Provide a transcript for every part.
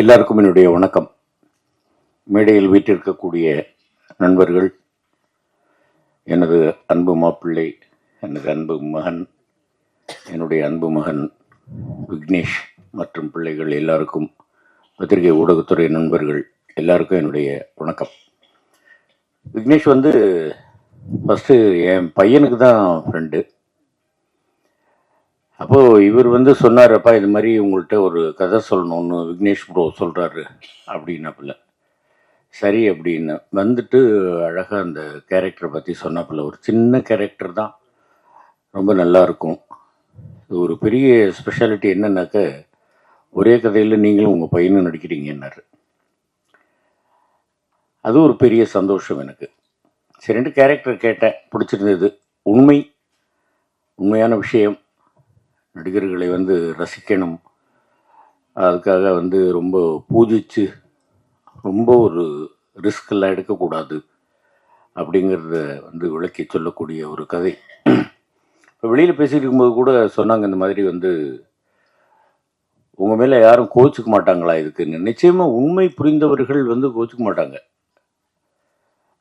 எல்லாருக்கும் என்னுடைய வணக்கம். மேடையில் வீட்டிற்கக்கூடிய நண்பர்கள், எனது அன்பு மாப்பிள்ளை, எனது அன்பு மகன், என்னுடைய அன்பு மகன் விக்னேஷ் மற்றும் பிள்ளைகள் எல்லாருக்கும், பத்திரிகை ஊடகத்துறை நண்பர்கள் எல்லாருக்கும் என்னுடைய வணக்கம். விக்னேஷ் ஃபஸ்ட்டு என் பையனுக்கு தான் ஃப்ரெண்டு. அப்போது இவர் சொன்னார், அப்பா இது மாதிரி உங்கள்கிட்ட ஒரு கதை சொல்லணும்னு விக்னேஷ் ப்ரோ சொல்கிறாரு அப்படின்னாப்புல. சரி அப்படின்னு அழகாக அந்த கேரக்டரை பற்றி சொன்னாப்புல. ஒரு சின்ன கேரக்டர் தான், ரொம்ப நல்லாயிருக்கும். ஒரு பெரிய ஸ்பெஷாலிட்டி என்னன்னாக்க, ஒரே கதையில் நீங்களும் உங்கள் பையனும் நடிக்கிறீங்கன்னாரு. அது ஒரு பெரிய சந்தோஷம் எனக்கு. சரின்ட்டு கேரக்டர் கேட்டேன், பிடிச்சிருந்தது. உண்மையான விஷயம். நடிகர்களை ரசிக்கணும், அதுக்காக ரொம்ப பூஜிச்சு ரொம்ப ஒரு ரிஸ்கெல்லாம் எடுக்கக்கூடாது அப்படிங்கிறத விளக்கி சொல்லக்கூடிய ஒரு கதை. இப்போ வெளியில் பேசிகிட்டு இருக்கும்போது கூட சொன்னாங்க, இந்த மாதிரி உங்கள் மேலே யாரும் கோச்சிக்க மாட்டாங்களா இதுக்குன்னு. நிச்சயமாக உண்மை புரிந்தவர்கள் கோச்சிக்க மாட்டாங்க.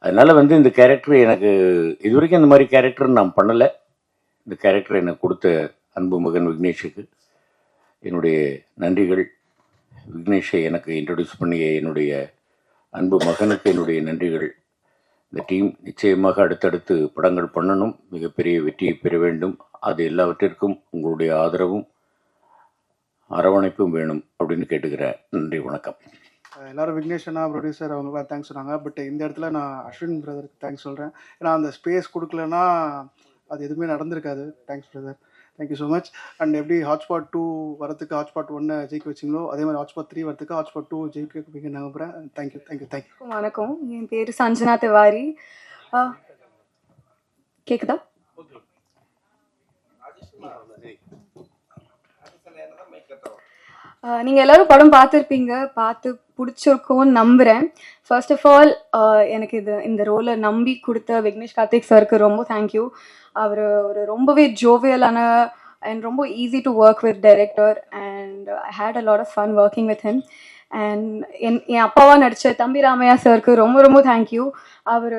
அதனால் இந்த கேரக்டர் எனக்கு இது வரைக்கும் இந்த மாதிரி கேரக்டர் நான் பண்ணலை. இந்த கேரக்டர் எனக்கு கொடுத்த அன்பு மகன் விக்னேஷுக்கு என்னுடைய நன்றிகள். விக்னேஷை எனக்கு இன்ட்ரடியூஸ் பண்ணிய என்னுடைய அன்பு மகனுக்கு என்னுடைய நன்றிகள். இந்த டீம் நிச்சயமாக அடுத்தடுத்து படங்கள் பண்ணணும், மிகப்பெரிய வெற்றியை பெற வேண்டும். அது எல்லாவற்றிற்கும் உங்களுடைய ஆதரவும் அரவணைப்பும் வேணும் அப்படின்னு கேட்டுக்கிறேன். நன்றி, வணக்கம். எல்லாரும் விக்னேஷனா ப்ரொடியூசர் அவங்களுக்குலாம் தேங்க்ஸ் சொன்னாங்க. பட் இந்த இடத்துல நான் அஸ்வின் பிரதருக்கு தேங்க்ஸ் சொல்கிறேன். ஏன்னா அந்த ஸ்பேஸ் கொடுக்கலன்னா அது எதுவுமே நடந்திருக்காது. Thanks brother, thank you so much. And எப்படி ஹாட்ஸ்பாட் 2 வரதுக்கு ஹாட்ஸ்பாட் 1 ஜெயிக்க வச்சிங்களோ, அதே மாதிரி ஹாட்ஸ்பாட் 3 வரதுக்கு ஹாட்ஸ்பாட் 2 ஜெயிக்க வைப்பீங்க நம்புகிறேன். Thank you thank you thank you. வணக்கம், என் பேர் சஞ்சனா திவாரி. கேக்குதா? நீங்கள் எல்லோரும் படம் பார்த்துருப்பீங்க, பார்த்து பிடிச்சிருக்கோன்னு நம்புகிறேன். ஃபர்ஸ்ட் ஆஃப் ஆல் எனக்கு இந்த ரோலை நம்பி கொடுத்த விக்னேஷ் கார்த்திக் சாருக்கு ரொம்ப தேங்க்யூ. அவர் ஒரு ரொம்பவே ஜோவியலான அண்ட் ரொம்ப easy to work with director, and I had a lot of fun working with him. And என் அப்பாவாக நடித்த தம்பி ராமையா சாருக்கு ரொம்ப ரொம்ப தேங்க்யூ. அவர்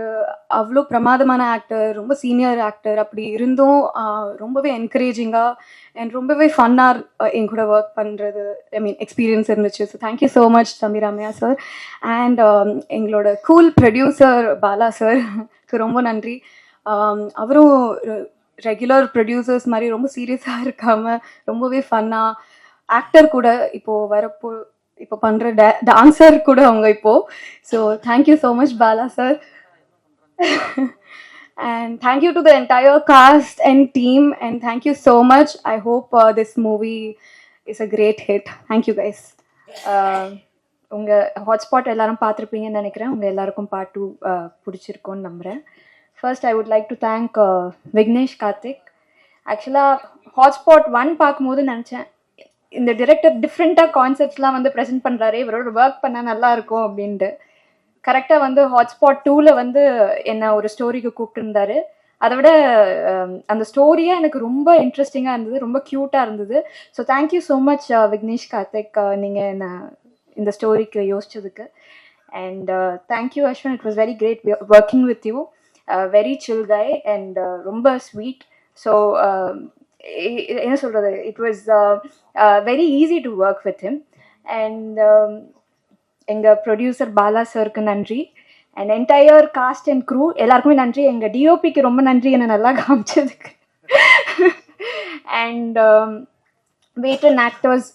அவ்வளோ பிரமாதமான ஆக்டர், ரொம்ப சீனியர் ஆக்டர். அப்படி இருந்தும் ரொம்பவே என்கரேஜிங்காக அண்ட் ரொம்பவே ஃபன்னாக என் கூட ஒர்க் பண்ணுறது எக்ஸ்பீரியன்ஸ் இருந்துச்சு. ஸோ தேங்க்யூ ஸோ மச் தம்பி ராமையா சார். அண்ட் எங்களோட கூல் ப்ரொடியூசர் பாலா சாருக்கு ரொம்ப நன்றி. அவரும் ரெகுலர் ப்ரொடியூசர்ஸ் மாதிரி ரொம்ப சீரியஸாக இருக்காமல் ரொம்பவே ஃபன்னாக ஆக்டர் கூட இப்போ பண்ணுற டான்ஸர் கூட அவங்க இப்போது. So thank you so much Bala sir. And thank you to the entire cast and team, and thank you so much. I hope this movie is a great hit. Thank you guys. உங்கள் hotspot எல்லாரும் பார்த்துருப்பீங்கன்னு நினைக்கிறேன். உங்கள் எல்லாருக்கும் part 2 பிடிச்சிருக்கோன்னு நம்புகிறேன். First I would like to thank Vignesh Karthik. ஆக்சுவலாக hotspot 1 பார்க்கும்போது நினச்சேன், இந்த டிரெக்டர் டிஃப்ரெண்ட்டாக கான்செப்ட்ஸ்லாம் ப்ரெசென்ட் பண்ணுறாரு, இவரோட ஒர்க் பண்ணால் நல்லாயிருக்கும் அப்படின்ட்டு. கரெக்டாக ஹாட்ஸ்பாட் 2ல் என்னை ஒரு ஸ்டோரிக்கு கூப்பிட்டுருந்தாரு. அதை விட அந்த ஸ்டோரியாக எனக்கு ரொம்ப இன்ட்ரெஸ்டிங்காக இருந்தது, ரொம்ப க்யூட்டாக இருந்தது. So thank you so much Vignesh Karthik, நீங்கள் என்னை இந்த ஸ்டோரிக்கு யோசிச்சதுக்கு. And thank you Ashwin, it was very great working with you. Very chill guy and ரொம்ப ஸ்வீட். ஸோ என்ன சொல்கிறது, it was very easy to work with him. And எங்கள் ப்ரொடியூசர் பாலா சாருக்கு நன்றி. And entire cast and crew எல்லாருக்குமே நன்றி. எங்கள் டிஓபிக்கு ரொம்ப நன்றி, என்னை நல்லா காமிச்சதுக்கு. அண்ட் வெயிட்டன் ஆக்டர்ஸ்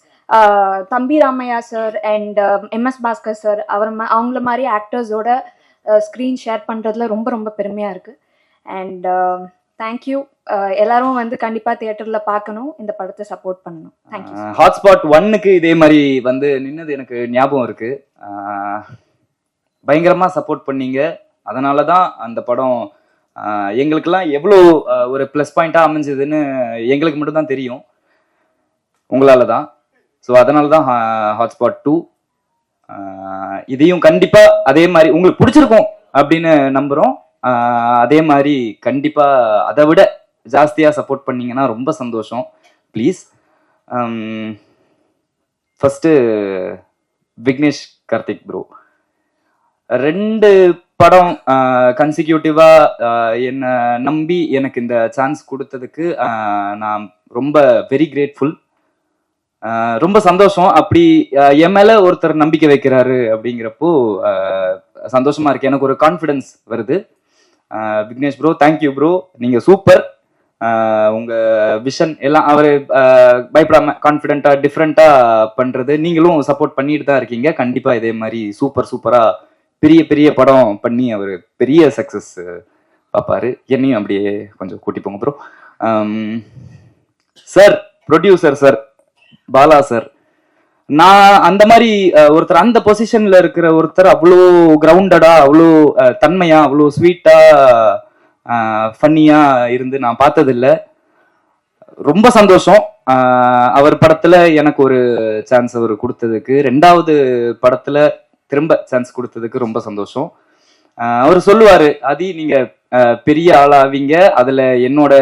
தம்பி Ramaiah sir and MS Bhaskar sir, அவங்கள மாதிரி ஆக்டர்ஸோட ஸ்க்ரீன் ஷேர் பண்ணுறதுல ரொம்ப ரொம்ப பெருமையாக இருக்குது. And thank you. எல்லாரும் கண்டிப்பாக தியேட்டரில் பார்க்கணும், இந்த படத்தை சப்போர்ட் பண்ணணும். தேங்க்யூ. ஹாட்ஸ்பாட் 1க்கு இதே மாதிரி நின்னது எனக்கு ஞாபகம் இருக்கு. பயங்கரமாக சப்போர்ட் பண்ணீங்க. அதனால தான் அந்த படம் எங்களுக்கெல்லாம் எவ்வளோ ஒரு ப்ளஸ் பாயிண்ட்டாக அமைஞ்சதுன்னு எங்களுக்கு மட்டும்தான் தெரியும், உங்களால தான். ஸோ அதனால தான் ஹாட்ஸ்பாட் 2 இதையும் கண்டிப்பாக அதே மாதிரி உங்களுக்கு பிடிச்சிருக்கும் அப்படின்னு நம்புகிறோம். அதே மாதிரி கண்டிப்பாக அதை விட ஜாஸ்தியாக சப்போர்ட் பண்ணீங்கன்னா ரொம்ப சந்தோஷம். Please. First Vignesh Karthik bro 2 படம் கன்சிக்யூட்டிவா என்ன நம்பி எனக்கு இந்த சான்ஸ் கொடுத்ததுக்கு நான் ரொம்ப வெரி கிரேட்ஃபுல். ரொம்ப சந்தோஷம். அப்படி என் மேல ஒருத்தர் நம்பிக்கை வைக்கிறாரு அப்படிங்கிறப்போ சந்தோஷமா இருக்கு. எனக்கு ஒரு கான்ஃபிடன்ஸ் வருது. விக்னேஷ் ப்ரோ, தேங்க்யூ ப்ரோ, நீங்க சூப்பர். உங்க விஷன் எல்லாம் அவரு பயப்படாம கான்ஃபிடென்ட்டா டிஃப்ரெண்டா பண்றது நீங்களும் சப்போர்ட் பண்ணிட்டு தான் இருக்கீங்க. கண்டிப்பா இதே மாதிரி சூப்பரா பெரிய பெரிய படம் பண்ணி அவர் பெரிய சக்சஸ் பார்ப்பாரு. என்னையும் அப்படியே கொஞ்சம் கூட்டி போங்க bro. Sir, producer sir, Bala sir, நான் அந்த மாதிரி ஒருத்தர் அந்த பொசிஷன்ல இருக்கிற ஒருத்தர் அவ்வளோ கிரவுண்டடா, அவ்வளோ தன்மையா, அவ்வளோ ஸ்வீட்டா, ஃபன்னியா இருந்து நான் பார்த்ததில்ல. ரொம்ப சந்தோஷம். அவர் படத்துல எனக்கு ஒரு சான்ஸ் அவர் கொடுத்ததுக்கு, 2வது படத்துல திரும்ப சான்ஸ் கொடுத்ததுக்கு ரொம்ப சந்தோஷம். அவர் சொல்லுவாரு, நீங்க பெரிய ஆளாவீங்க, அதுல என்னோட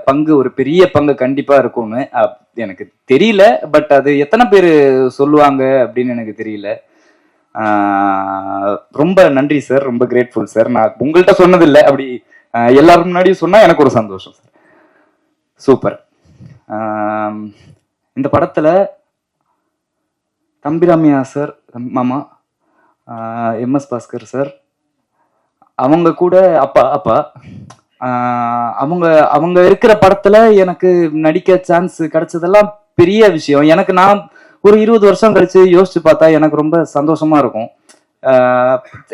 பங்கு ஒரு பெரிய பங்கு கண்டிப்பா இருக்கும்னு. எனக்கு தெரியல, பட் அது எத்தனை பேர் சொல்லுவாங்க அப்படின்னு எனக்கு தெரியல. ரொம்ப நன்றி சார், ரொம்ப கிரேட்ஃபுல் சார். நான் உங்கள்கிட்ட சொன்னதில்லை, அப்படி எல்லாரும் முன்னாடியும் சொன்னா எனக்கு ஒரு சந்தோஷம் சார். சூப்பர். இந்த படத்துல தம்பிராமையா சார், மாமா, எம்எஸ் பாஸ்கர் சார், அவங்க கூட அப்பா அவங்க இருக்கிற படத்துல எனக்கு நடிக்க சான்ஸ் கிடைச்சதெல்லாம் பெரிய விஷயம். எனக்கு நான் ஒரு 20 வருஷம் கழிச்சு யோசிச்சு பார்த்தா எனக்கு ரொம்ப சந்தோஷமா இருக்கும்.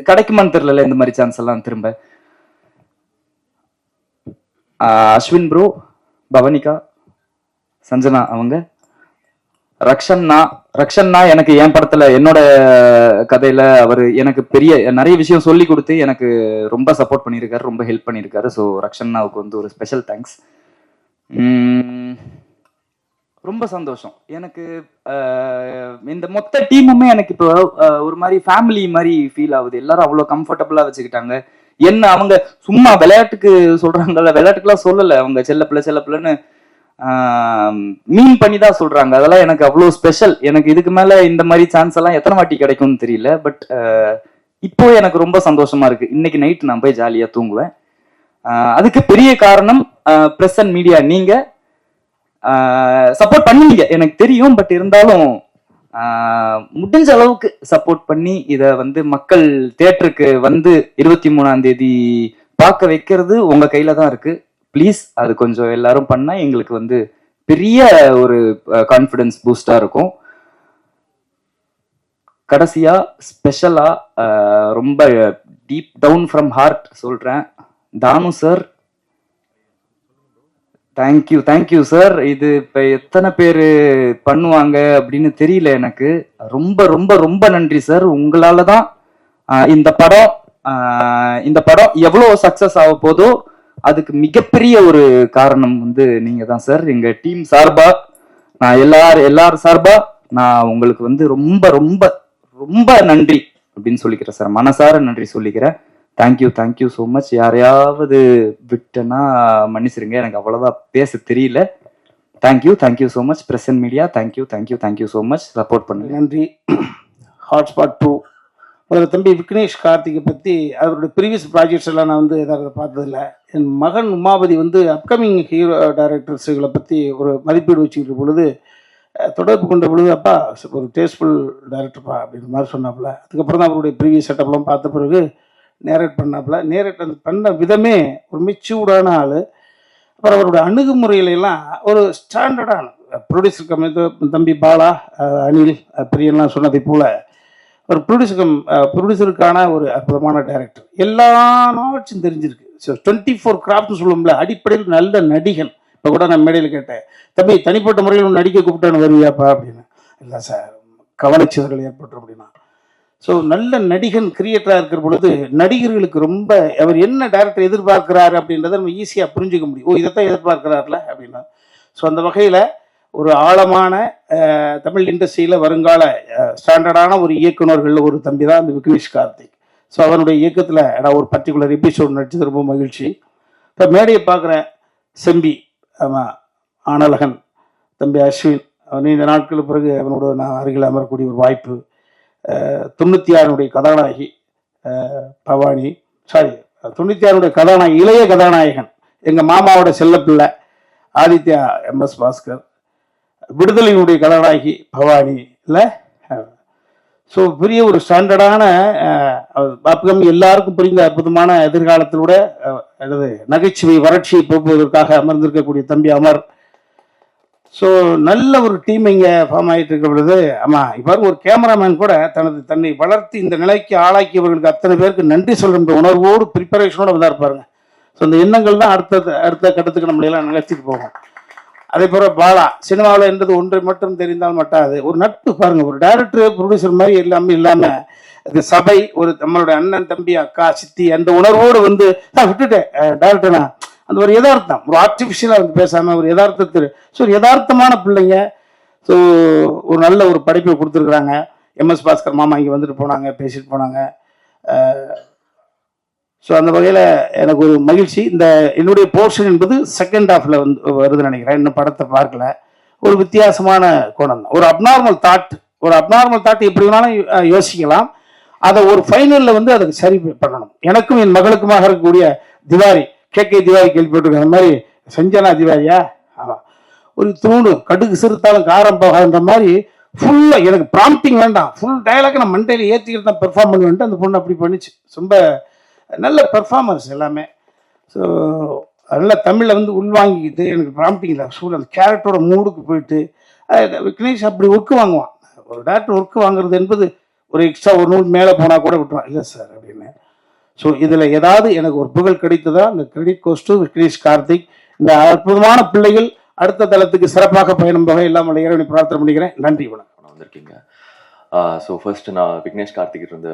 கிடைக்குமான்னு தெரியல இந்த மாதிரி சான்ஸ் எல்லாம் திரும்ப. அஸ்வின் ப்ரோ, பவனிகா, சஞ்சனா, அவங்க ரக்ஷன்னா எனக்கு என் படத்துல என்னோட கதையில அவர் எனக்கு நிறைய விஷயம் சொல்லி கொடுத்து எனக்கு ரொம்ப சப்போர்ட் பண்ணியிருக்காரு, ரொம்ப ஹெல்ப் பண்ணியிருக்காரு. ஸோ ரக்ஷன்னாவுக்கு வந்து ஒரு ஸ்பெஷல் தேங்க்ஸ். ரொம்ப சந்தோஷம் எனக்கு. இந்த மொத்த டீமுமே எனக்கு இப்போ ஒரு மாதிரி ஃபேமிலி மாதிரி ஃபீல் ஆகுது. எல்லாரும் அவ்வளோ கம்ஃபர்டபுளா வச்சுக்கிட்டாங்க. என்ன அவங்க சும்மா விளையாட்டுக்கு சொல்றாங்கல்ல, விளையாட்டுக்குலாம் சொல்லலை, அவங்க செல்லப்பிள்ளைன்னு மீன் பண்ணி தான் சொல்றாங்க. அதெல்லாம் எனக்கு அவ்வளோ ஸ்பெஷல். எனக்கு இதுக்கு மேல இந்த மாதிரி சான்ஸ் எல்லாம் எத்தனை வாட்டி கிடைக்கும்னு தெரியல. பட் இப்போ எனக்கு ரொம்ப சந்தோஷமா இருக்கு. இன்னைக்கு நைட் நான் போய் ஜாலியா தூங்குவேன். அதுக்கு பெரிய காரணம் பிரஸ் அண்ட் மீடியா. நீங்க சப்போர்ட் பண்ணுவீங்க எனக்கு தெரியும், பட் இருந்தாலும் முடிஞ்ச அளவுக்கு சப்போர்ட் பண்ணி இதை வந்து மக்கள் தியேட்டருக்கு வந்து 23ஆம் தேதி பார்க்க வைக்கிறது உங்க கையில தான் இருக்கு. ப்ளீஸ் அது கொஞ்சம் எல்லாரும் பண்ணா எங்களுக்கு வந்து பெரிய ஒரு கான்ஃபிடன்ஸ் பூஸ்டா இருக்கும். கடைசியா ஸ்பெஷலா ரொம்ப டீப் டவுன் ஃப்ரம் ஹார்ட் சொல்றேன், தானு சார், தேங்க்யூ சார். இது இப்ப எத்தனை பேரு பண்ணுவாங்க அப்படின்னு தெரியல எனக்கு. ரொம்ப ரொம்ப ரொம்ப நன்றி சார். உங்களால தான் இந்த படம் எவ்வளவு சக்சஸ் ஆக போதோ அதுக்கு மிகப்பெரிய ஒரு காரணம் வந்து நீங்க தான் சார். எங்க டீம் சார்பா, நான் எல்லாரும் சார்பா நான் உங்களுக்கு வந்து ரொம்ப ரொம்ப ரொம்ப நன்றி அப்படின்னு சொல்லிக்கிறேன் சார். மனசார நன்றி சொல்லிக்கிறேன். Thank you so much. யாரையாவது விட்டனா மன்னிச்சிருங்க, எனக்கு அவ்வளோதான் பேச தெரியல. Thank you so much. Press and media, thank you so much. Support பண்ணுங்க. நன்றி. ஹாட்ஸ்பாட் 2 ஒரு தம்பி விக்னேஷ் கார்த்திகை பற்றி அவருடைய ப்ரீவியஸ் ப்ராஜெக்ட்ஸ் எல்லாம் நான் வந்து எதாவது பார்த்ததில்லை. என் மகன் உமாபதி வந்து அப்கமிங் ஹீரோ டைரக்டர்ஸுகளை பற்றி ஒரு மதிப்பீடு வச்சுக்கிற பொழுது தொடர்பு கொண்ட பொழுது, அப்பா ஒரு டேஸ்ட்ஃபுல் டைரக்டர்ப்பா அப்படின்ற மாதிரி சொன்னாப்புல. அதுக்கப்புறம் தான் அவருடைய ப்ரீவியஸ் செட்டப்லாம் பார்த்த பிறகு நேரேட் பண்ணாப்புல. நேரேட் அந்த பண்ண விதமே ஒரு மெச்சூர்டான ஆள். அப்புறம் அவருடைய அணுகுமுறையிலெல்லாம் ஒரு ஸ்டாண்டர்டான ப்ரொடியூசர் தம்பி பாலா, அனில், பிரியன்லாம் சொன்னதை போல் ஒரு ப்ரொடியூசருக்கான ஒரு அற்புதமான டைரக்டர். எல்லா நாட்சும் தெரிஞ்சிருக்கு. ஸோ 24 கிராஃப்ட்னு சொல்லுவோம்ல, அடிப்படையில் நல்ல நடிகன். இப்போ கூட நான் மேடையில் கேட்டேன், தம்பி தனிப்பட்ட முறையில் நடிக்க கூப்பிட்டான்னு வருவியாப்பா அப்படின்னு. இல்லை சார், கவனச்சிதறல் ஏற்பட்டுரும் அப்படின்னா. ஸோ நல்ல நடிகன் கிரியேட்டராக இருக்கிற பொழுது நடிகர்களுக்கு ரொம்ப அவர் என்ன டைரக்டர் எதிர்பார்க்கிறாரு அப்படின்றத நம்ம ஈஸியாக புரிஞ்சுக்க முடியும். இதைத்தான் எதிர்பார்க்கிறார்ல அப்படின்னா. ஸோ அந்த வகையில் ஒரு ஆழமான தமிழ் இண்டஸ்ட்ரியில் வருங்கால ஸ்டாண்டர்டான ஒரு இயக்குநர்களில் ஒரு தம்பி தான் அந்த விக்னேஷ் கார்த்திக். ஸோ அவனுடைய இயக்கத்தில் நான் ஒரு பர்டிகுலர் எபிசோட் நடிச்சது ரொம்ப மகிழ்ச்சி. இப்போ மேடையை பார்க்குறேன், செம்பி, ஆமாம், ஆனலகன், தம்பி அஸ்வின், நீண்ட நாட்களுக்கு பிறகு அவனோட நான் அருகில் அமரக்கூடிய ஒரு வாய்ப்பு. 96 கதாநாயகி பவானி, சாரி 96 கதாநாயகி, இளைய கதாநாயகன் எங்கள் மாமாவோட செல்லப்பிள்ளை ஆதித்யா MS பாஸ்கர், விடுதலையினுடைய கதாநாயகி பவானி இல்லை. ஸோ பெரிய ஒரு ஸ்டாண்டர்டான எல்லாருக்கும் புரிந்த அற்புதமான எதிர்காலத்திலூட எனது நகைச்சுவை வறட்சியை போக்குவதற்காக அமர்ந்திருக்கக்கூடிய தம்பி அமர். ஸோ நல்ல ஒரு டீம் இங்கே ஃபார்ம் ஆகிட்டு இருக்க பொழுது, ஆமாம் இப்போ ஒரு கேமராமேன் கூட தன்னை வளர்த்து இந்த நிலைக்கு ஆளாக்கியவர்களுக்கு அத்தனை பேருக்கு நன்றி சொல்கின்ற உணர்வோடு ப்ரிப்பரேஷனோடு வந்தா இருப்பாருங்க. ஸோ இந்த எண்ணங்கள் தான் அடுத்த கட்டத்துக்கு நம்மளையெல்லாம் நிகழ்த்திட்டு போகும். அதே போல பாலா, சினிமாவில் என்றது ஒன்றை மட்டும் தெரிந்தால் மட்டாது, ஒரு நட்பு பாருங்க, ஒரு டைரக்டர் ப்ரொடியூசர் மாதிரி எல்லாமே இல்லாம இது சபை, ஒரு நம்மளுடைய அண்ணன் தம்பி அக்கா சித்தி அந்த உணர்வோடு வந்து விட்டுட்டேன் டைரக்டர்னா அந்த ஒரு யதார்த்தம், ஒரு ஆர்டிஃபிஷியலாக வந்து பேசாம ஒரு யதார்த்தத்தில், ஸோ ஒரு யதார்த்தமான பிள்ளைங்க. ஸோ ஒரு நல்ல ஒரு படைப்பை கொடுத்துருக்குறாங்க. MS பாஸ்கர் மாமா இங்கே வந்துட்டு போனாங்க, பேசிட்டு போனாங்க. ஸோ அந்த வகையில் எனக்கு ஒரு மகிழ்ச்சி. இந்த என்னுடைய போர்ஷன் என்பது செகண்ட் ஹாஃபில் வந்து வருதுன்னு நினைக்கிறேன். இன்னும் படத்தை பார்க்கல. ஒரு வித்தியாசமான கோணம் தான், ஒரு அப்நார்மல் தாட் எப்படி வேணாலும் யோசிக்கலாம். அதை ஒரு ஃபைனலில் வந்து அதுக்கு சரி பண்ணணும். எனக்கும் என் மகளுக்குமாக இருக்கக்கூடிய திவாரி, KK திவாரி கேள்விப்பட்டிருக்கேன். அந்த மாதிரி சஞ்சனா திவாரியா, ஆமாம், ஒரு தூணு கடுகு சிறுத்தாலும் காரம் போகாதுன்ற மாதிரி ஃபுல்லாக எனக்கு ப்ராம்ப்டிங் வேண்டாம், ஃபுல் டயலாக் நான் மண்டையில் ஏற்றிக்கிட்டு தான் பெர்ஃபார்ம் பண்ணுவேன்ட்டு அந்த பொண்ணு அப்படி பண்ணிச்சு. ரொம்ப நல்ல பெர்ஃபார்மன்ஸ் எல்லாமே. ஸோ அதனால் தமிழில் வந்து உள்வாங்கிக்கிட்டு எனக்கு ப்ராம்ப்டிங் இல்லை, அந்த கேரக்டரோட மூடுக்கு போயிட்டு விக்னேஷ் அப்படி ஒர்க்கு வாங்குவான். ஒரு டேரக்டர் ஒர்க்கு வாங்குறது என்பது ஒரு எக்ஸ்ட்ரா ஒரு நூல் மேலே போனால் கூட விட்டுருவான், இல்லை சார் அப்படின்னு. ஸோ இதில் ஏதாவது எனக்கு ஒரு புகழ் கிடைத்ததா, இந்த credit goes to Vignesh Karthik. இந்த அற்புதமான பிள்ளைகள் அடுத்த தளத்துக்கு சிறப்பாக பயணம் போக இல்லாமல் இறைவனை பிரார்த்தனை பண்ணிக்கிறேன். நன்றி, வணக்கம். வந்திருக்கீங்க. ஸோ ஃபர்ஸ்ட் நான் விக்னேஷ் கார்த்திகிட்ட இருந்து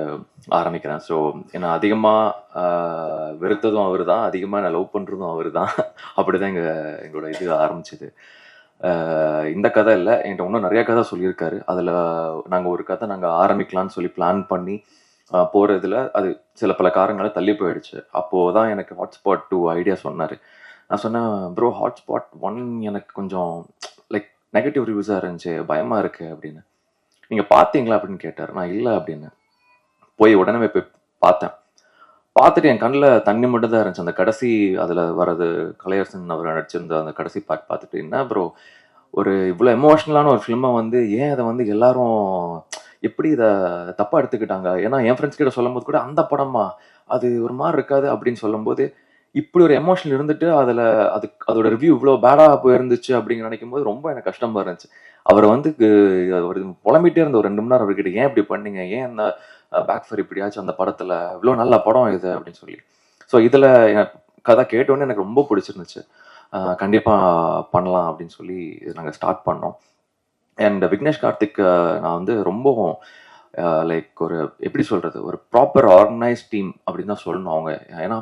ஆரம்பிக்கிறேன். ஸோ என்னை அதிகமாக வெறுத்ததும் அவர் தான், அதிகமாக நான் லவ் பண்ணுறதும் அவர் தான். அப்படி தான் எங்களோட இது ஆரம்பிச்சிது. இந்த கதை இல்லை, என்கிட்ட இன்னும் நிறையா கதை சொல்லியிருக்காரு. அதில் நாங்கள் ஒரு கதை ஆரம்பிக்கலான்னு சொல்லி பிளான் பண்ணி போகிறதுல அது சில பல காரணங்களால் தள்ளி போயிடுச்சு. அப்போது தான் எனக்கு ஹாட்ஸ்பாட் 2 ஐடியா சொன்னார். நான் சொன்னேன், ப்ரோ ஹாட்ஸ்பாட் 1 எனக்கு கொஞ்சம் லைக் நெகட்டிவ் ரிவ்யூஸாக இருந்துச்சு, பயமாக இருக்குது அப்படின்னு. நீங்கள் பார்த்தீங்களா அப்படின்னு கேட்டார். நான் இல்லை அப்படின்னு. போய் உடனே போய் பார்த்துட்டு என் கண்ணில் தண்ணி மட்டும் தான் இருந்துச்சு. அந்த கடைசி அதில் வர்றது கலையரசன் அவர் நடிச்சிருந்த அந்த கடைசி பார்த்துட்டு, என்ன ப்ரோ ஒரு இவ்வளோ எமோஷ்னலான ஒரு ஃபிலிமை வந்து ஏன் அதை வந்து எல்லாரும் எப்படி இதை தப்பாக எடுத்துக்கிட்டாங்க? ஏன்னா என் ஃப்ரெண்ட்ஸ் கிட்ட சொல்லும் போது கூட அந்த படமா அது ஒரு மாதிரி இருக்காது அப்படின்னு சொல்லும்போது, இப்படி ஒரு எமோஷன் இருந்துட்டு அதோட ரிவ்யூ இவ்வளோ பேடாக போயிருந்துச்சு அப்படின்னு நினைக்கும் போது ரொம்ப எனக்கு கஷ்டமா இருந்துச்சு. அவர் வந்து அவர் புலம்பிட்டே இருந்த ஒரு 2 மணி நேரம் அவர்கிட்ட, ஏன் இப்படி பண்ணீங்க, ஏன் அந்த பேக் ஃபர் இப்படியாச்சும் அந்த படத்தில் இவ்வளோ நல்ல படம் இது அப்படின்னு சொல்லி. ஸோ இதில் கதை கேட்டோன்னே எனக்கு ரொம்ப பிடிச்சிருந்துச்சு. கண்டிப்பாக பண்ணலாம் அப்படின்னு சொல்லி நாங்கள் ஸ்டார்ட் பண்ணோம். அண்ட் விக்னேஷ் கார்த்திக் நான் வந்து ரொம்ப லைக் ஒரு எப்படி சொல்கிறது, ஒரு ப்ராப்பர் ஆர்கனைஸ் டீம் அப்படின்னு தான் சொல்லணும் அவங்க. ஏன்னா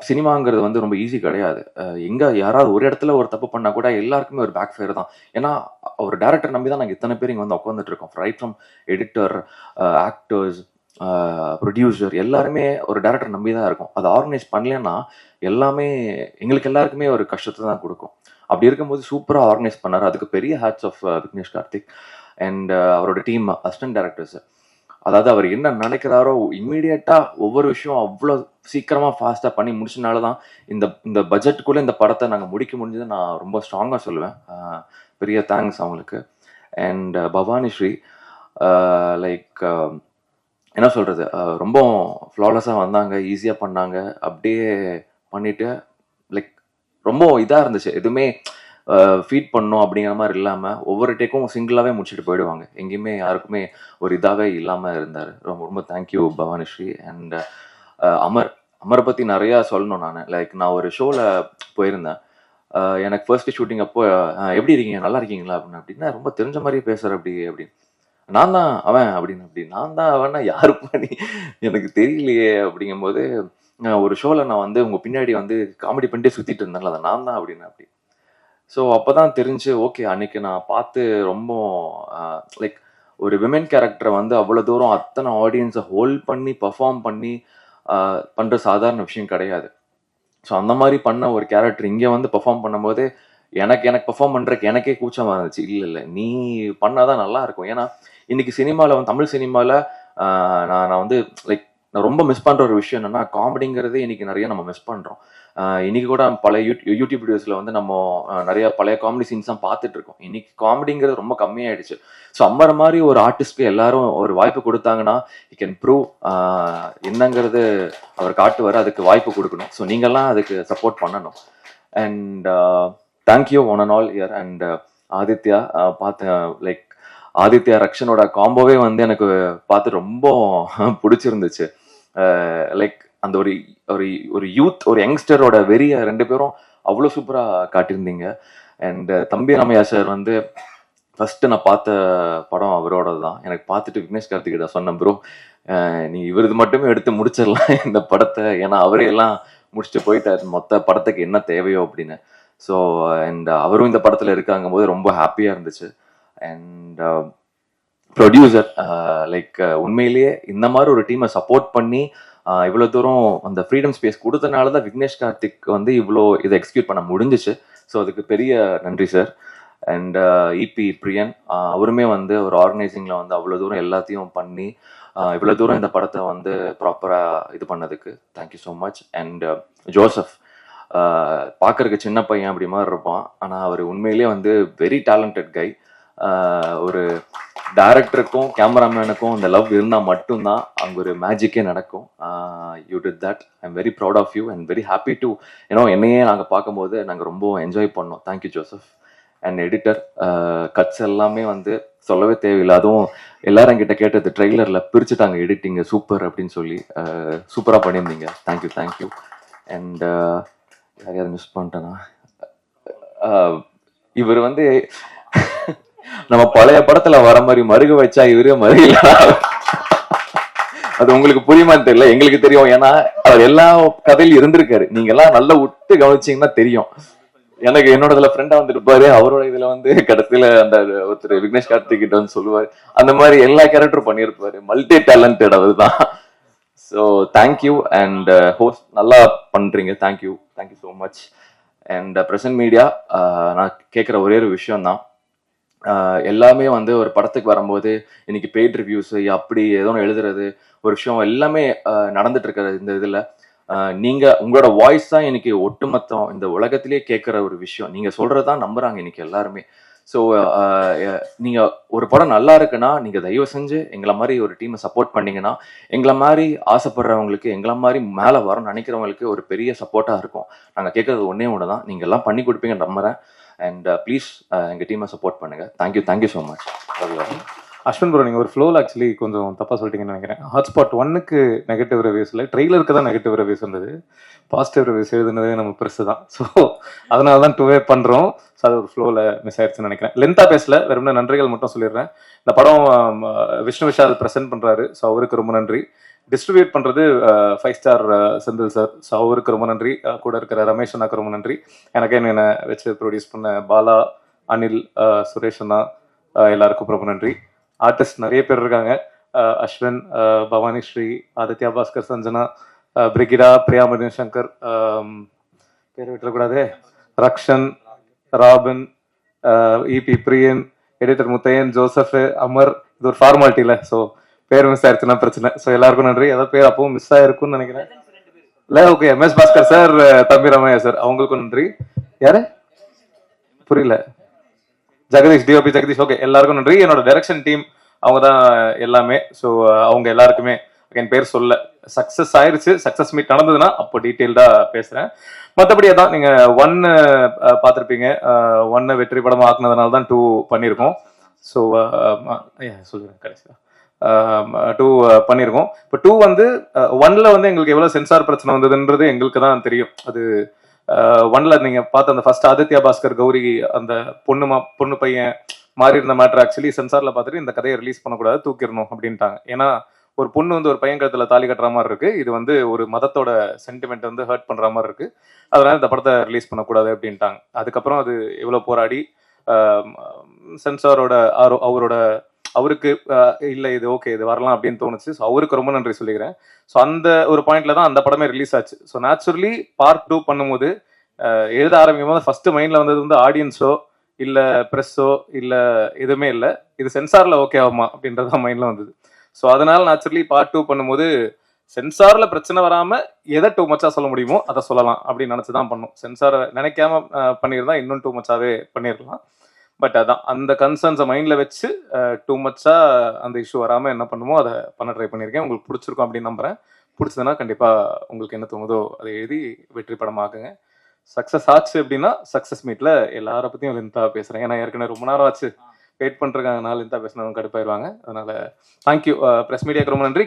சினிமாங்கிறது வந்து ரொம்ப ஈஸி கிடையாது. எங்கே யாராவது ஒரு இடத்துல ஒரு தப்பு பண்ணால் கூட எல்லாருக்குமே ஒரு பேக் ஃபயர் தான். ஏன்னா ஒரு டேரக்டர் நம்பி தான் நாங்கள் இத்தனை பேர் இங்கே வந்து உட்காந்துட்டு இருக்கோம். Right from editor, actors, producer, எல்லாருமே ஒரு டேரக்டர் நம்பி தான் இருக்கும். அதை ஆர்கனைஸ் பண்ணலன்னா எல்லாமே எங்களுக்கு எல்லாருக்குமே ஒரு கஷ்டத்தை தான் கொடுக்கும். அப்படி இருக்கும்போது சூப்பராக ஆர்கனைஸ் பண்ணார். அதுக்கு பெரிய heads of Vignesh Karthik and அவரோட டீம் அசிஸ்டன்ட் டைரக்டர்ஸ். அதாவது அவர் என்ன நினைக்கிறாரோ இம்மீடியட்டாக ஒவ்வொரு விஷயம் அவ்வளோ சீக்கிரமாக ஃபாஸ்ட்டாக பண்ணி முடிச்சனால தான் இந்த பட்ஜெட்டுக்குள்ளே இந்த படத்தை நாங்கள் முடிக்க முடிஞ்சது நான் ரொம்ப ஸ்ட்ராங்காக சொல்லுவேன். பெரிய தேங்க்ஸ் அவங்களுக்கு. அண்ட் பவானி ஸ்ரீ லைக் என்ன சொல்கிறது, ரொம்ப ஃப்ளாலஸாக வந்தாங்க, ஈஸியாக பண்ணாங்க, அப்படியே பண்ணிவிட்டு லைக் ரொம்ப இதாக இருந்துச்சு. எதுவுமே ஃபீட் பண்ணோம் அப்படிங்கிற மாதிரி இல்லாமல் ஒவ்வொரு டேக்கும் சிங்கிளாகவே முடிச்சுட்டு போயிடுவாங்க. எங்கேயுமே யாருக்குமே ஒரு இதாகவே இல்லாமல் இருந்தார். ரொம்ப ரொம்ப தேங்க்யூ பவானிஸ்ரீ. அண்ட் அமரை பற்றி நிறையா சொல்லணும். நான் ஒரு ஷோவில் போயிருந்தேன். எனக்கு ஃபர்ஸ்ட் ஷூட்டிங் அப்போ எப்படி இருக்கீங்க, நல்லா இருக்கீங்களா அப்படின்னா ரொம்ப தெரிஞ்ச மாதிரியே பேசுகிற அப்படின்னு. நான் தான் அவன் நான் தான் அவன்னா யாரு பண்ணி எனக்கு தெரியலையே அப்படிங்கும்போது, ஒரு ஷோவில் நான் வந்து உங்கள் பின்னாடி வந்து காமெடி பண்ணிட்டே சுற்றிட்டு இருந்தேன்ல, அதை நான் தான் அப்படி. ஸோ அப்போ தான் தெரிஞ்சு, ஓகே அன்னைக்கு நான் பார்த்து ரொம்ப லைக் ஒரு விமென் கேரக்டரை வந்து அவ்வளோ தூரம் அத்தனை ஆடியன்ஸை ஹோல்ட் பண்ணி பர்ஃபார்ம் பண்ணி பண்ணுற சாதாரண விஷயம் கிடையாது. ஸோ அந்த மாதிரி பண்ண ஒரு கேரக்டர் இங்கே வந்து பர்ஃபார்ம் பண்ணும்போது எனக்கு பர்ஃபார்ம் பண்ணுறதுக்கு எனக்கே கூச்சமாக இருந்துச்சு. இல்லை நீ பண்ணாதான் நல்லா இருக்கும். ஏன்னா இன்னைக்கு சினிமாவில் வந்து தமிழ் சினிமாவில் நான் வந்து லைக் நான் ரொம்ப மிஸ் பண்ணுற ஒரு விஷயம் என்னன்னா காமெடிங்கிறது இன்னைக்கு நிறைய நம்ம மிஸ் பண்ணுறோம். இன்னைக்கு கூட பழைய யூடியூப் வீடியோஸில் வந்து நம்ம நிறைய பழைய காமெடி சீன்ஸ் தான் பார்த்துட்டு இருக்கோம். இன்னைக்கு காமெடிங்கிறது ரொம்ப கம்மியாயிடுச்சு. ஸோ அம்மர் மாதிரி ஒரு ஆர்டிஸ்ட்க்கு எல்லாரும் ஒரு வாய்ப்பு கொடுத்தாங்கன்னா he can prove என்னங்கிறது அவர் காட்டுவார். அதுக்கு வாய்ப்பு கொடுக்கணும். ஸோ நீங்கள்லாம் அதுக்கு சப்போர்ட் பண்ணணும். And thank you one and all year. And Aditya பார்த்தேன், லைக் ஆதித்யா ரக்ஷனோட காம்போவே வந்து எனக்கு பார்த்து ரொம்ப பிடிச்சிருந்துச்சு. லைக் அந்த ஒரு ஒரு ஒரு யூத் ஒரு யங்ஸ்டரோட வெறிய 2 பேரும் அவ்வளோ சூப்பராக காட்டியிருந்தீங்க. அண்ட் தம்பி ராமையா சார் வந்து ஃபர்ஸ்ட் நான் பார்த்த படம் அவரோட தான். எனக்கு பார்த்துட்டு விக்னேஷ் கார்த்திகிட்ட சொன்னேன், ப்ரோ நீ இவரது மட்டுமே எடுத்து முடிச்சிடலாம் இந்த படத்தை, ஏன்னா அவரே எல்லாம் முடிச்சுட்டு போயிட்டார், மொத்த படத்துக்கு என்ன தேவையோ அப்படின்னு. ஸோ அண்ட் அவரும் இந்த படத்தில் இருக்காங்க போது ரொம்ப ஹாப்பியாக இருந்துச்சு. அண்ட் ப்ரொடியூசர் லைக் உண்மையிலேயே இந்த மாதிரி ஒரு டீமை சப்போர்ட் பண்ணி இவ்வளோ தூரம் அந்த ஃப்ரீடம் ஸ்பேஸ் கொடுத்தனால தான் விக்னேஷ் கார்த்திக் வந்து இவ்வளோ இதை எக்ஸிக்யூட் பண்ண முடிஞ்சிச்சு. ஸோ அதுக்கு பெரிய நன்றி சார். அண்ட் இபி பிரியன் அவருமே வந்து ஒரு ஆர்கனைசிங்கில் வந்து அவ்வளோ தூரம் எல்லாத்தையும் பண்ணி இவ்வளோ தூரம் இந்த படத்தை வந்து ப்ராப்பராக இது பண்ணதுக்கு thank you so much. And Joseph பார்க்கறதுக்கு சின்ன பையன் அப்படி மாதிரி இருப்பான், ஆனால் அவர் உண்மையிலேயே வந்து வெரி டேலண்டட் கை. ஒரு டைரக்டருக்கும் கேமராமேனுக்கும் அந்த லவ் இருந்தால் மட்டும்தான் அங்கே ஒரு மேஜிக்கே நடக்கும். You did that. I am very proud of you and very happy to என்னையே நாங்கள் பார்க்கும்போது நாங்கள் ரொம்ப என்ஜாய் பண்ணோம். Thank you Joseph. And editor cuts எல்லாமே வந்து சொல்லவே தேவையில்லை. அதுவும் எல்லாரும் என்கிட்ட கேட்டது ட்ரெய்லரில் பிரிச்சுட்டாங்க எடிட்டிங்கு சூப்பர் அப்படின்னு சொல்லி சூப்பராக பண்ணியிருந்தீங்க. தேங்க்யூ. அண்ட் யாரையாவது மிஸ் பண்ணிட்டேன்னா இவர் வந்து நம்ம பழைய படத்துல வர மாதிரி மருக வச்சா இவரு மருகல, அது உங்களுக்கு புரியுமான்னு தெரியல, எங்களுக்கு தெரியும். ஏன்னா அவர் எல்லா கதையிலும் இருந்திருக்காரு. நீங்க எல்லாம் நல்லா விட்டு கவனிச்சீங்கன்னா தெரியும். எனக்கு என்னோட இதுல ஃப்ரெண்டா வந்துருப்பாரு, அவரோட இதுல வந்து கடைசியில அந்த ஒருத்தர் விக்னேஷ் கார்த்திக் கிட்ட வந்து சொல்லுவாரு. அந்த மாதிரி எல்லா கேரக்டரும் பண்ணியிருப்பாரு. மல்டி டேலண்டட் அவர் தான். So thank you. அண்ட் ஹோஸ்ட் நல்லா பண்றீங்க. Thank you so much. And present media நான் கேட்குற ஒரே ஒரு விஷயம் தான், எல்லாமே வந்து ஒரு படத்துக்கு வரும்போது இன்னைக்கு பெய்ட் ரிவ்யூஸ் அப்படி ஏதோ ஒன்று எழுதுறது ஒரு விஷயம் எல்லாமே நடந்துட்டு இருக்கிற இந்த இதில் நீங்க உங்களோட வாய்ஸ் தான் இன்னைக்கு ஒட்டுமொத்தம் இந்த உலகத்திலேயே கேட்குற ஒரு விஷயம். நீங்க சொல்றதுதான் நம்புறாங்க இன்னைக்கு எல்லாருமே. ஸோ நீங்க ஒரு படம் நல்லா இருக்குன்னா நீங்க தயவு செஞ்சு எங்களை மாதிரி ஒரு டீமை சப்போர்ட் பண்ணீங்கன்னா எங்களை மாதிரி ஆசைப்படுறவங்களுக்கு எங்களை மாதிரி மேலே வரணும்னு நினைக்கிறவங்களுக்கு ஒரு பெரிய சப்போர்ட்டாக இருக்கும். நாங்கள் கேட்கறது ஒன்னே ஒன்று தான், நீங்க எல்லாம் பண்ணி கொடுப்பீங்க நம்புறேன். அண்ட் ப்ளீஸ் எங்கள் டீமை சப்போர்ட் பண்ணுங்க. Thank you so much. Ashwin bro, நீங்கள் ஒரு ஃப்ளோவில் ஆக்சுவலி கொஞ்சம் தப்பாக சொல்லிட்டீங்கன்னு நினைக்கிறேன். ஹாட்ஸ்பாட் 1க்கு நெகட்டிவ் ரிவ்யூஸ் இல்லை, ட்ரெய்லருக்கு தான் நெகட்டிவ் ரிவ்யூஸ் இருந்தது. பாசிட்டிவ் ரிவ்யூஸ் எழுதுனதே நம்ம பெருசு தான். ஸோ அதனால தான் 2வே பண்ணுறோம். ஸோ அது ஒரு ஃப்ளோவில் மிஸ் ஆயிடுச்சுன்னு நினைக்கிறேன். லென்த்தாக பேசல, வெறும் நன்றிகள் மட்டும் சொல்லிடுறேன். இந்த படம் விஷ்ணு விஷால் ப்ரெசென்ட் பண்ணுறாரு. ஸோ அவருக்கு ரொம்ப நன்றி. டிஸ்ட்ரிபியூட் பண்ணுறது 5 ஸ்டார் செந்தில் சார். ஸோ அவருக்கு ரொம்ப நன்றி. கூட இருக்கிற ரமேஷ் அண்ணாக்கு ரொம்ப நன்றி. எனக்கு என்னை வச்சு ப்ரொடியூஸ் பண்ண பாலா, அனில், சுரேஷ் அண்ணா எல்லாருக்கும் ரொம்ப நன்றி. ஆர்டிஸ்ட் நிறைய பேர் இருக்காங்க. அஸ்வின், பவானி ஸ்ரீ, ஆதித்யா பாஸ்கர், சஞ்சனா, பிரிகிடா, பிரியா மதின் சங்கர், பேர் விட்டுறக்கூடாது, ரக்ஷன், ராபின், இபி பிரியன், எடிட்டர் முத்தையன், ஜோசப், அமர். இது ஒரு ஃபார்மாலிட்டி இல்லை. ஸோ பேர் மிஸ் ஆயிடுச்சுன்னா பிரச்சனை. ஸோ எல்லாருக்கும் நன்றி. ஏதாவது பேர் அப்பவும் மிஸ் ஆயிருக்கும்னு நினைக்கிறேன். இல்லை, ஓகே. எம்எஸ் பாஸ்கர் சார், தம்பி ராமையா சார், அவங்களுக்கும் நன்றி. யாரு புரியல? ஜெகதீஷ், டிஓபி ஜெகதீஷ். ஓகே, எல்லாருக்கும் நன்றி. என்னோட டைரக்ஷன் டீம் அவங்க தான் எல்லாமே. ஸோ அவங்க எல்லாருக்குமே என் பேர் சொல்ல சக்ஸஸ் ஆயிருச்சு. சக்ஸஸ் மீட் நடந்ததுன்னா அப்போ டீட்டெயில்டாக பேசுகிறேன். மற்றபடி அதான் நீங்கள் 1 பார்த்துருப்பீங்க. 1 வெற்றி படமாக ஆக்குனதுனால தான் 2 பண்ணியிருக்கோம். ஸோ சொல்லுங்கள் கடைசியாக 2 பண்ணியிருக்கோம். இப்போ 2 வந்து 1ல் வந்து எங்களுக்கு எவ்வளோ சென்சார் பிரச்சனை வந்ததுன்றது எங்களுக்கு தான் தெரியும். அது 1ல் நீங்க பார்த்த அந்த ஃபர்ஸ்ட் ஆதித்யா பாஸ்கர் கௌரி அந்த பொண்ணு பையன் மாறி இருந்த மேட்டர் ஆக்சுவலி சென்சார்ல பார்த்துட்டு இந்த கதையை ரிலீஸ் பண்ணக்கூடாது, தூக்கிடணும் அப்படின்ட்டாங்க. ஏன்னா ஒரு பொண்ணு வந்து ஒரு பையன் கழுத்துல தாலி கட்டுற மாதிரி இருக்கு. இது வந்து ஒரு மதத்தோட சென்டிமெண்ட் வந்து ஹர்ட் பண்ற மாதிரி இருக்கு. அதனால இந்த படத்தை ரிலீஸ் பண்ணக்கூடாது அப்படின்ட்டாங்க. அதுக்கப்புறம் அது எவ்வளவு போராடி சென்சாரோட அவருக்கு இல்லை இது ஓகே இது வரலாம் அப்படின்னு தோணுச்சு. ஸோ அவருக்கு ரொம்ப நன்றி சொல்லிக்கிறேன். ஸோ அந்த ஒரு பாயிண்ட்ல தான் அந்த படமே ரிலீஸ் ஆச்சு. ஸோ நேச்சுரலி பார்ட் 2 பண்ணும்போது எழுத ஆரம்பிக்கும் போது ஃபர்ஸ்ட் மைண்ட்ல வந்தது வந்து ஆடியன்ஸோ இல்லை ப்ரெஸ்ஸோ இல்லை எதுவுமே இல்லை, இது சென்சாரில் ஓகே ஆகுமா அப்படின்றத மைண்டில் வந்தது. ஸோ அதனால நேச்சுரலி பார்ட் 2 பண்ணும்போது சென்சாரில் பிரச்சனை வராமல் எதை டூ மச்சாக சொல்ல முடியுமோ அதை சொல்லலாம் அப்படின்னு நினச்சி தான் பண்ணோம். சென்சாரை நினைக்காம பண்ணியிருந்தா இன்னும் டூ மச்சாவே பண்ணியிருக்கலாம். பட் அதான் அந்த கன்சர்ன்ஸை மைண்டில் வச்சு டூ மச்சாக அந்த இஷ்யூ வராமல் என்ன பண்ணுமோ அதை பண்ண ட்ரை பண்ணியிருக்கேன். உங்களுக்கு பிடிச்சிருக்கும் அப்படின்னு நம்புகிறேன். பிடிச்சதுன்னா கண்டிப்பாக உங்களுக்கு என்ன தோணுதோ அதை எழுதி வெற்றி படமாக்குங்க. சக்ஸஸ் ஆச்சு அப்படின்னா சக்ஸஸ் மீட்டில் எல்லாரை பற்றியும் லென்த்தாக பேசுகிறேன். ஏன்னா ஏற்கனவே ரொம்ப நேரம் ஆச்சு வெயிட் பண்ணிருக்காங்க, லென்த்தாக பேசினவங்க கடுப்பாயிருவாங்க. அதனால் தேங்க்யூ. ப்ரெஸ் மீடியாவுக்கு ரொம்ப நன்றி.